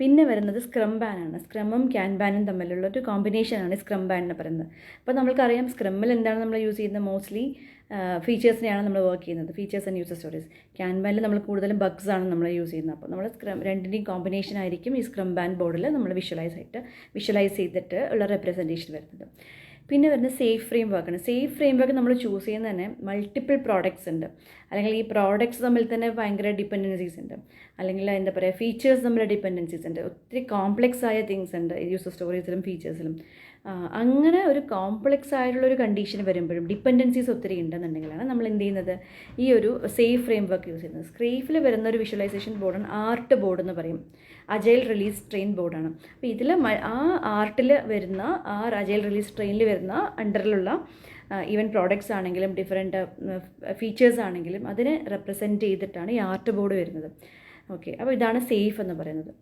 പിന്നെ വരുന്നത് സ്ക്രം ബാനാണ്. സ്ക്രമും ക്യാൻബാനും തമ്മിലുള്ള ഒരു കോമ്പിനേഷനാണ് സ്ക്രം ബാൻ എന്ന് പറയുന്നത്. അപ്പോൾ നമ്മൾക്കറിയാം സ്ക്രമ്മിൽ എന്താണ് നമ്മൾ യൂസ് ചെയ്യുന്നത്, മോസ്റ്റ്ലി ഫീച്ചേഴ്സിനെയാണ് നമ്മൾ വർക്ക് ചെയ്യുന്നത്, ഫീച്ചേഴ്സ് ആൻഡ് യൂസർ സ്റ്റോറീസ്. ക്യാൻബാനിൽ നമ്മൾ കൂടുതലും ബഗ്സ് ആണ് നമ്മൾ യൂസ് ചെയ്യുന്നത്. അപ്പോൾ നമ്മൾ രണ്ടിൻ്റെയും കോമ്പിനേഷൻ ആയിരിക്കും ഈ സ്ക്രം ബാൻ ബോർഡിൽ നമ്മൾ വിഷ്വലൈസ് ചെയ്തിട്ട് ഉള്ള റെപ്രസെൻറ്റേഷൻ വരുന്നത്. പിന്നെ വരുന്നത് സേഫ് ഫ്രെയിം വർക്കാണ്. സേഫ് ഫ്രെയിം വർക്ക് നമ്മൾ ചൂസ് ചെയ്യുന്നത് തന്നെ മൾട്ടിപ്പിൾ പ്രോഡക്ട്സ് ഉണ്ട്, അല്ലെങ്കിൽ ഈ പ്രോഡക്ട്സ് തമ്മിൽ തന്നെ ഭയങ്കര ഡിപ്പെൻഡൻസീസ് ഉണ്ട്, അല്ലെങ്കിൽ എന്താ പറയുക ഫീച്ചേഴ്സ് തമ്മിൽ ഡിപ്പെൻഡൻസീസ് ഉണ്ട്, ഒത്തിരി കോംപ്ലക്സ് ആയ തിങ്സ് ഉണ്ട് യൂസർ സ്റ്റോറീസിലും ഫീച്ചേഴ്സിലും. അങ്ങനെ ഒരു കോംപ്ലക്സ് ആയിട്ടുള്ളൊരു കണ്ടീഷൻ വരുമ്പോഴും ഡിപ്പെൻഡൻസീസ് ഒത്തിരി ഉണ്ടെന്നുണ്ടെങ്കിലാണ് നമ്മൾ എന്ത് ചെയ്യുന്നത്, ഈ ഒരു സേഫ് ഫ്രെയിം വർക്ക് യൂസ് ചെയ്യുന്നത്. സ്ക്രീഫിൽ വരുന്ന ഒരു വിഷ്വലൈസേഷൻ ബോർഡാണ് ആർട്ട് ബോർഡ് എന്ന് പറയും. അജൈൽ റിലീസ് ട്രെയിൻ ബോർഡാണ്. അപ്പോൾ ഇതിൽ ആ ആർട്ടിൽ വരുന്ന അജൈൽ റിലീസ് ട്രെയിനിൽ വരുന്ന അണ്ടറിലുള്ള ഈവൻ പ്രോഡക്ട്സ് ആണെങ്കിലും ഡിഫറെൻറ്റ് ഫീച്ചേഴ്സ് ആണെങ്കിലും അതിനെ റെപ്രസെൻറ്റ് ചെയ്തിട്ടാണ് ഈ ആർട്ട് ബോർഡ് വരുന്നത്. ഓക്കെ, അപ്പോൾ ഇതാണ് സേഫ് എന്ന് പറയുന്നത്.